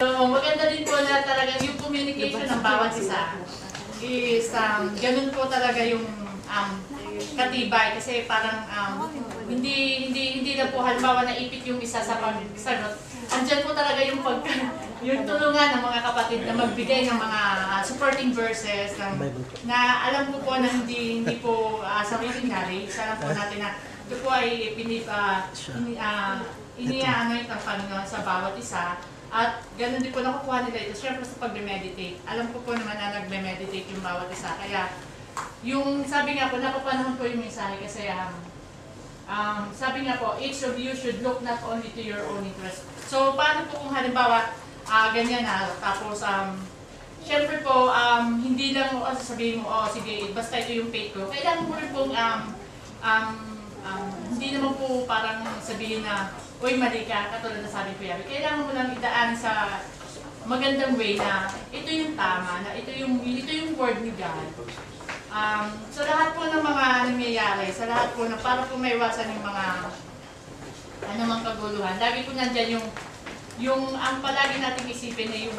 So, maganda din po na talaga yung communication ng bawat isa is ganun po talaga yung katibay kasi parang hindi na po halimbawa naipit yung isa sa pagsagot. Andyan po talaga yung yung tulungan ng mga kapatid na magbigay ng mga supporting verses na alam ko po na hindi po sariling knowledge. Alam po natin na ito po ay iniaanoy ng Panginoon sa bawat isa. At ganun din po nakukuha nila ito, syempre sa pag-meditate. Alam ko po naman na nag-meditate yung bawat isa. Kaya, yung sabi nga po, napapanahon po yung mensahe kasi sabi nga po, each of you should look not only to your own interest. So, paano po kung halimbawa, ganyan na, tapos, syempre po, hindi lang sasabihin mo, sige, basta ito yung faith ko. Kailangan mo rin pong, hindi naman po parang sabihin na, uy, mali ka, katulad na sabi ko yan. Kailangan mo lang idaan sa magandang way na ito yung tama, na ito yung word ni God. Sa lahat po ng mga nangyayari, sa lahat po na para po maiwasan yung mga anumang kaguluhan, lagi po nandyan yung ang palagi nating isipin na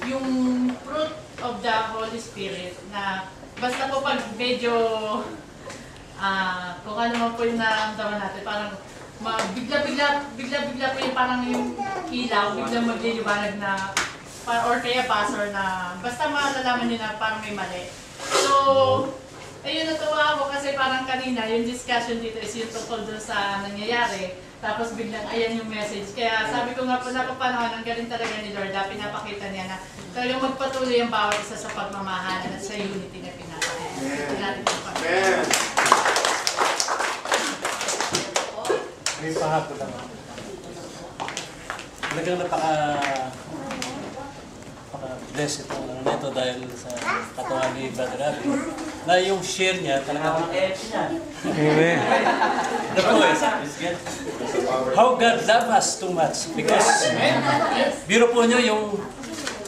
yung fruit of the Holy Spirit na basta po pag medyo kung ano man po yung naramdaman natin, parang bigla po yung parang yung ilaw, bigla magliliwanag na or kaya pastor na basta malalaman nyo na parang may mali. So, ayun, natuwa ako kasi parang kanina yung discussion dito is yung tungkol doon sa nangyayari. Tapos biglang ayan yung message. Kaya sabi ko nga po, napapanahon, ang galing talaga ni Lord, pinapakita niya na talagang magpatuloy ang bawat isa sa pagmamahalan at sa unity na pinapakita. Amen. May pahapon lang ako. Talagang napaka-bless itong nito dahil sa katawan ni Brother Abby na yung share niya talagang Amen. How God loves us too much because biro po nyo yung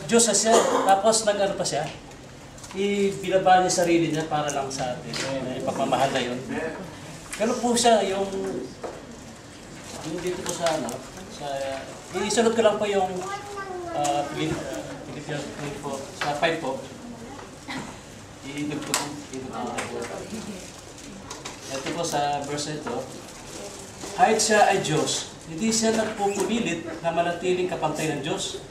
Diyos siya tapos nag-ano pa siya ibinaba niya sarili niya para lang sa atin ipagmamahal na yun. Ganun po siya yung dito po sa isunod ko lang po yung Philippians 3 po, sa 5 po. Iinod ko po. Ito po sa verse ito. Kahit siya ay Diyos, hindi siya nagpupumilit na manatiling kapantay ng Diyos.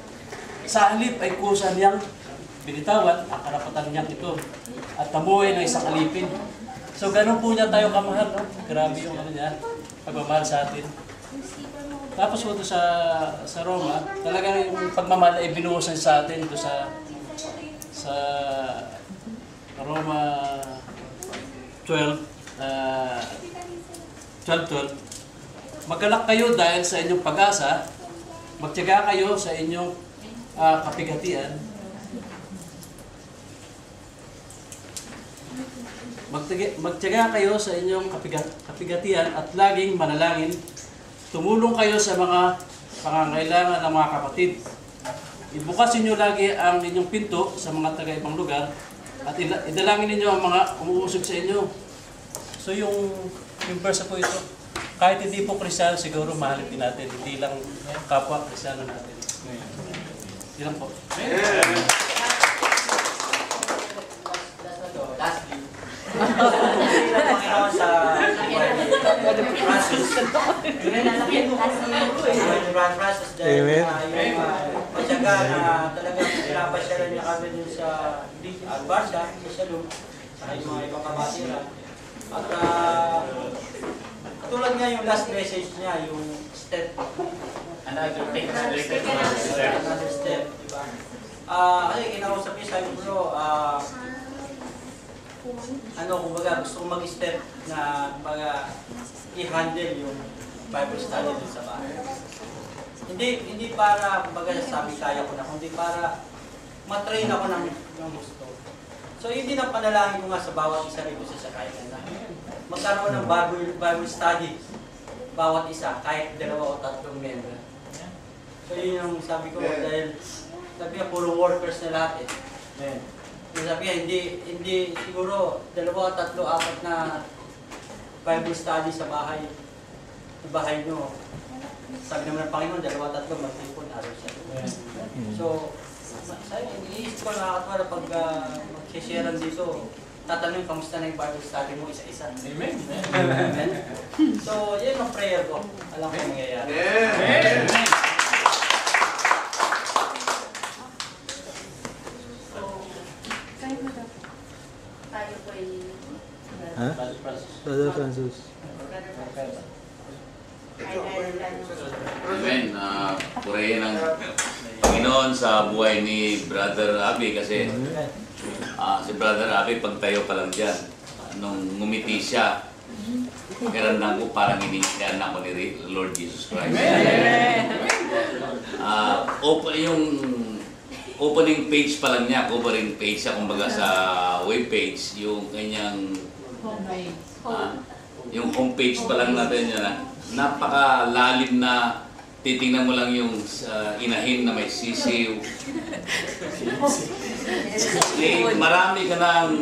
Sa halip ay kusa niyang binitawan ang karapatan niyang ito at tamuhay ng isang alipin. So ganun po niya tayo kamahal, no? Grabe yung niya, pagmamahal sa atin. Tapos po sa Roma, talaga yung pagmamahal ay binuhusan sa atin ito sa Roma 12:12. Magkalak kayo dahil sa inyong pag-asa, magtiyaga kayo sa inyong kapigatian. Magtiyaga kayo sa inyong kapigatian at laging manalangin. Tumulong kayo sa mga pangangailangan ng mga kapatid. Ibukasin niyo lagi ang inyong pinto sa mga taga-ibang lugar at idalangin ninyo ang mga umuusog sa inyo. So yung verse po ito, kahit hindi po Kristiyano, siguro mahalin din natin. Hindi lang kapwa Kristiyano natin. Hindi lang po. Panginoon sa Francis dahil yung matyaga na talagang pinapasyalan niya kami dun sa Barsa, sa Salum, sa yung mga ibang kabatiran. At katulad nga yung last message niya, yung step, another step, diba? Kasi kinausap niya sa bro, kumbaga gusto kong mag-step na kumbaga i-handle yung Bible study dun sa bahay. Hindi para kumbaga sabi kaya ko na, kundi para matrain ako ng gusto. So yun din ang panalangin ko nga sa bawat isa rito sa kainan na magkaroon ng Bible study bawat isa, kahit 2 o 3 member. So yun yung sabi ko dahil sabi nga puro workers na lahat eh. Sabi nga, hindi siguro 2, 3, 4 na Bible study sa bahay nyo. Sabi naman ng Panginoon, 2, 3 magtipon, araw siya. So, iniisip ko nakakatawa na pag mag-sharean dito, tatanungin kamusta na yung Bible study mo isa-isa. Amen. Amen. So, yan ang prayer ko. Alam ko nangyayari. Amen. So, kahit mo tayo po ay Ha? Brother Francis. Amen. Purihin ang Panginoon sa buhay ni Brother Abby kasi si Brother Abby pagtayo pa lang dyan, nung ngumiti siya, karamdam ko parang iniisyan ako ni Lord Jesus Christ. Yung opening page pa lang niya, covering page siya, kumbaga sa web page, yung kanyang yung homepage pa lang natin yun, napakalalim na titingnan mo lang yung inahin na may sisiw. Marami ka nang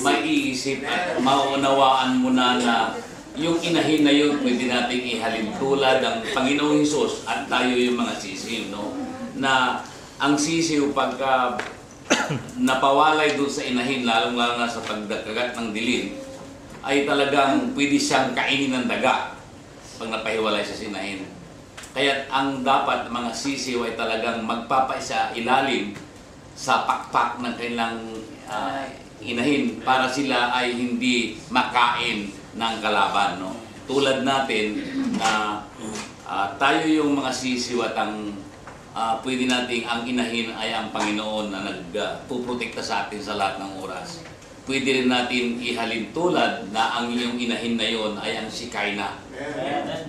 maiisip at maunawaan mo na yung inahin na yun pwede nating ihalin tulad ng Panginoong Hesus at tayo yung mga sisiw, no? Na ang sisiw pagka napawalay doon sa inahin, lalong-lalo na sa pagdakagat ng dilim, ay talagang pwede siyang kainin ng daga pag napahiwalay sa sinahin. Kaya ang dapat mga sisiw ay talagang magpapaisa ilalim sa pakpak ng kanilang inahin para sila ay hindi makain ng kalaban. No? Tulad natin na tayo yung mga sisiw at ang pwede nating ang inahin ay ang Panginoon na nagpuprotekta sa atin sa lahat ng oras. Pwede rin natin ihalin tulad na ang iyong inahin na yon ay ang Shekinah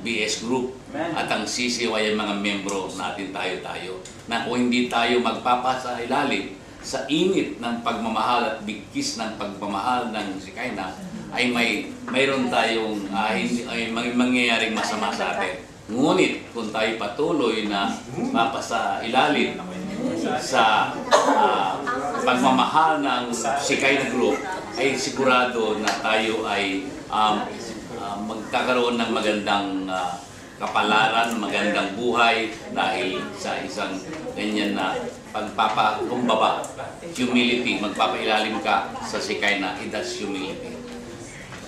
BS Group at ang sisiw ay ang mga membro natin tayo-tayo. Na kung hindi tayo magpapasa ilalim sa init ng pagmamahal at bigkis ng pagmamahal ng Shekinah ay mayroon tayong mangyayaring masama sa atin. Ngunit kung tayo patuloy na mapasa ilalim sa pagmamahal ng Shekinah Group, ay sigurado na tayo ay magkakaroon ng magandang kapalaran, magandang buhay dahil sa isang ganyan na pagpapakumbaba, humility, magpapailalim ka sa Shekinah, that's humility.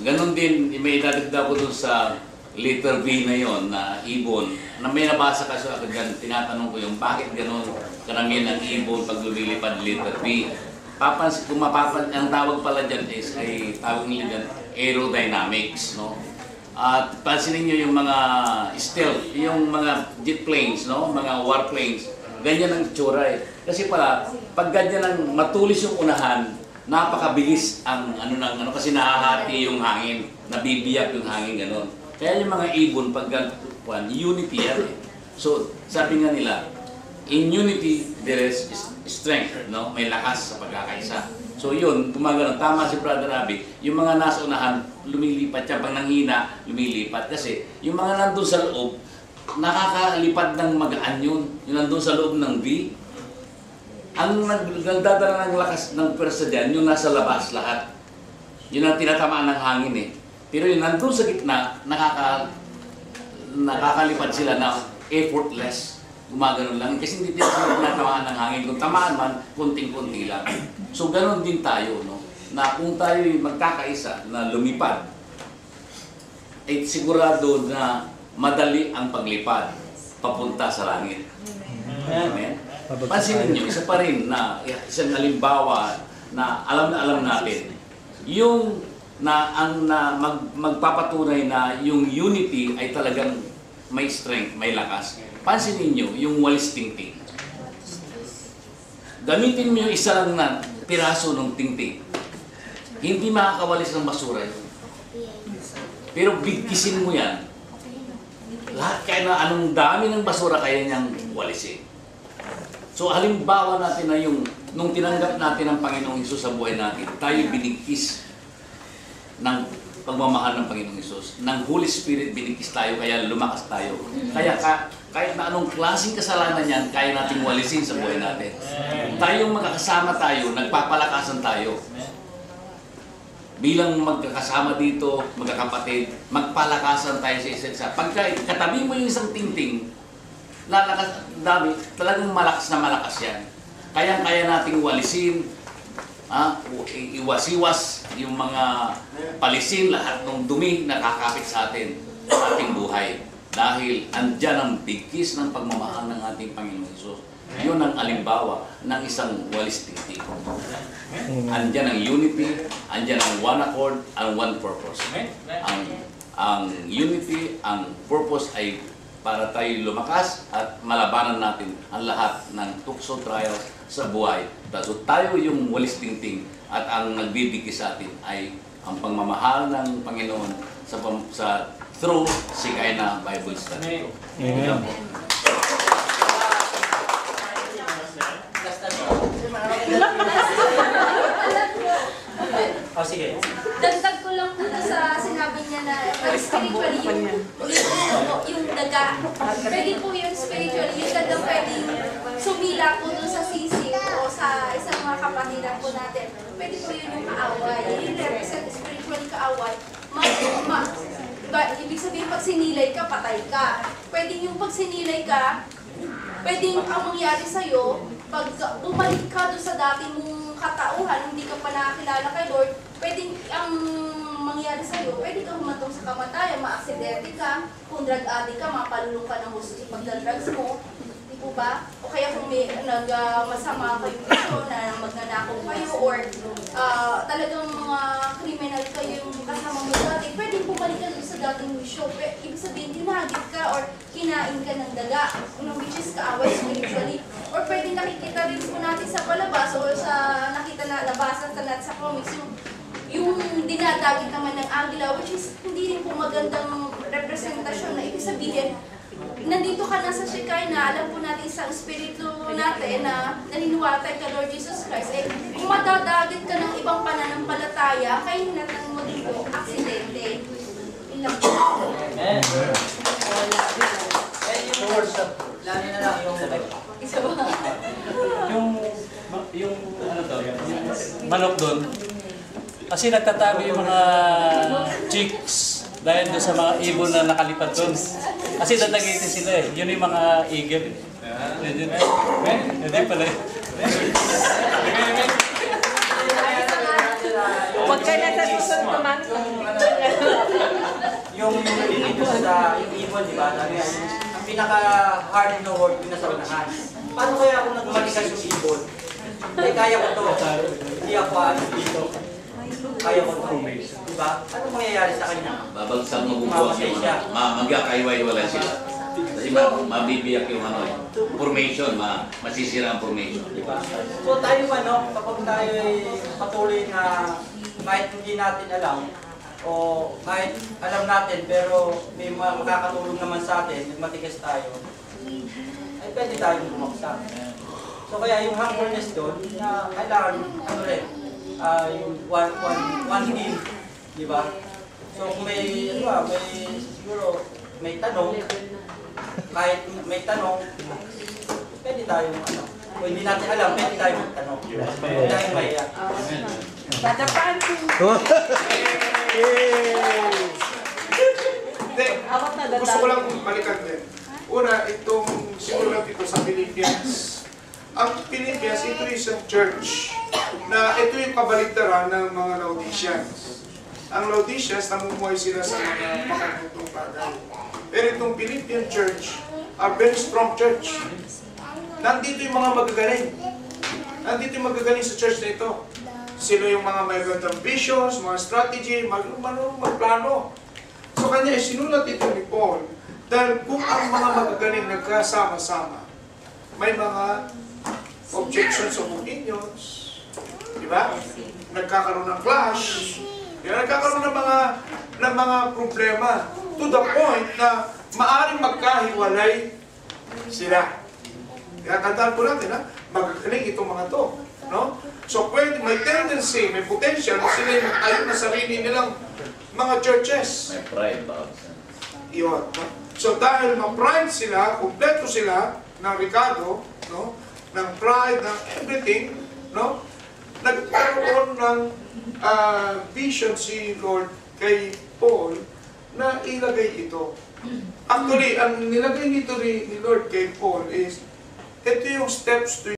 Ganon din, may idadagdag ko dun sa letter B na yon na ibon, na may nabasa kasi ako dyan, tinatanong ko yung bakit ganon karamihan ng ibon pag lumilipad letter B. Kung ang tawag pala dyan is, ay tawag nila dyan, aerodynamics, no? At pansinin nyo yung mga stealth, yung mga jet planes, no? Mga warplanes, ganyan ang itsura eh. Kasi pala, pag ganyan ang matulis yung unahan, napakabilis ang kasi nahahati yung hangin, nabibiyak yung hangin, gano'n. Kaya yung mga ibon, pag unity yan eh. So, sabi nga nila, in unity, there is strength, no? May lakas sa pagkakaisa. So yun, gumagano, tama si Brother Abby, yung mga nasa unahan, lumilipat siya, pag nanghina, lumilipat. Kasi yung mga nandun sa loob, nakakalipad ng magaan yun. Yung nandun sa loob ng V, ang nagdadala ng lakas ng pwersa dyan, yung nasa labas lahat. Yun ang tinatamaan ng hangin eh. Pero yung nandun sa gitna, nakakalipad sila na effortless. Gumagano lang. Kasi hindi sila tinatamaan ng hangin. Kung tamaan man, kunting-kunti lang. So, ganon din tayo, no? Na kung tayo magkakaisa na lumipad, ay sigurado na madali ang paglipad papunta sa langit. Amen? Pansinin nyo, isa pa rin na isang halimbawa na alam natin, yung magpapatunay na yung unity ay talagang may strength, may lakas. Pansinin nyo, yung walis tingting. Gamitin mo yung isa lang na piraso ng tingting. Hindi makakawalis ng basura yun. Pero bigkisin mo yan. Lahat kaya na anong dami ng basura kaya niyang walisin. So halimbawa natin na yung nung tinanggap natin ang Panginoong Hesus sa buhay natin, tayo binigkis ng pagmamahal ng Panginoong Hesus. Ng Holy Spirit binigkis tayo, kaya lumakas tayo. Kaya kahit na anong klaseng kasalanan yan, kaya nating walisin sa buhay natin. Tayong magkakasama tayo, nagpapalakasan tayo. Bilang magkakasama dito, magkakapatid, magpalakasan tayo sa isa't isa. Pagka katabi mo yung isang tingting, lalakas, dami, talagang malakas na malakas yan. Kaya nating walisin, iwas-iwas yung mga palisin, lahat ng dumi na kakapit sa atin, sa ating buhay. Dahil andyan ang bigkis ng pagmamahal ng ating Panginoon Hesus. Yun ang alimbawa ng isang walis tingting. Andyan ang unity, andyan ang one accord, ang one purpose. Ang unity, ang purpose ay para tayo lumakas at malabanan natin ang lahat ng tukso trials sa buhay. So tayo yung walis tingting at ang nagbibigay sa atin ay ang pagmamahal ng Panginoon sa through Shekinah Bible Study. Amen. Oh, sige. Dagdag ko lang po sa sinabi niya na spiritually yung daga. Pwede po yun spiritually. Yung daga pwedeng sumila po dun sa sisig o sa isang mga kapatiran po natin. Pwede po yun yung kaaway. Yung represent spiritually kaaway. Ibig sabihin pag sinilay ka, patay ka. Pwede yung pag sinilay ka, pwedeng ang mangyari sa'yo, pag bumalik ka doon sa dati mong katauhan, hindi ka pa nakakilala kay Lord, pwedeng ang mangyari sa'yo, pwede ka humantong sa kamatayan, ma-aksidente ka, kung drug addict ka, mapalulong ka ng gusto pagdadrugs mo, di po ba? O kaya kung may masama kayo dito na magnanakaw kayo, or talagang mga criminal kayo yung kasama mo dati, pwedeng bumalik ka doon sa dating wisyo. Ibig sabihin, dinagit ka or kinain ka ng daga, which is kaaway spiritually. Or pwede nakikita rin po natin sa palabas o sa nakita na labasan sa natin sa comics, yung dinadagit naman ng agila, which is hindi rin po magandang representasyon na ibig sabihin, nandito ka na sa Shekinah, alam po natin isang spirito natin na naniniwala tayo kay Lord Jesus Christ, eh kung madadagit ka ng ibang pananampalataya, kaya hinatang mo dito, aksidente. Ilang po. Amen. Lalo na lang yung Isa ba? yung ano to, manok doon. Kasi nagtatago yung mga chicks dahil doon sa mga ibon na nakalipat doon. Kasi dadagitin sila eh. Yun yung mga eagle. Hindi pala eh. Huwag kayo na sa susunod naman. yung dito sa yung ibon, di ba? Ang pinaka-hard na word yung nasa unahan. Paano kaya kung nagmalikas yung ibon? Hindi, kaya ko to. Hindi ako dito. Kaya ko to. Diba? Ano mangyayari sa kanya? Babagsak mo bubuwas yung magkakaiwaiwalay sila. Kasi mabibiyak yung formation, masisira ang formation. Diba? So tayo kapag tayo patuloy na kahit hindi natin alam, o kahit alam natin pero may makakatulong naman sa atin, matigas tayo, ay pwede tayong bumaksak. So kaya yung humbleness doon, na kailangan, yung one team, di ba? So kung may siguro, may tanong, kahit may tanong, pwede tayong kung hindi natin alam, pwede tayong magtanong. Pwede tayong maya. Dadapaan ko. Gusto ko lang balikan din. Una, itong simulat ito sa Philippians. Ang Philippians, ito isang church na ito yung kabaligtaran ng mga Laodiceans. Ang Laodiceans, namumuhay sila sa mga makatutong bagay. Pero itong Philippian church, are very strong church. Nandito yung mga magagaling. Nandito yung magagaling sa church na ito. Sino yung mga may gandang visions, mga strategy, magplano. So kanya sinulat ito ni Paul dahil kung ang mga magagaling nagkasama-sama, may mga objections of opinions, di ba? Nagkakaroon ng clash, nagkakaroon ng mga problema to the point na maaring magkahiwalay sila. Kaya tandaan po natin, magagaling itong mga to. No? So pwede, may tendency, may potential na sila yung magtayo na sarili nilang mga churches. May pride ba? Iyon. No? So dahil ma-pride sila, kompleto sila ng Ricardo, no? Ng pride, ng everything, no? Nagkaroon ng vision si Lord kay Paul na ilagay ito Actually, ang nilagay nito ni Lord kay Paul is, ito yung steps to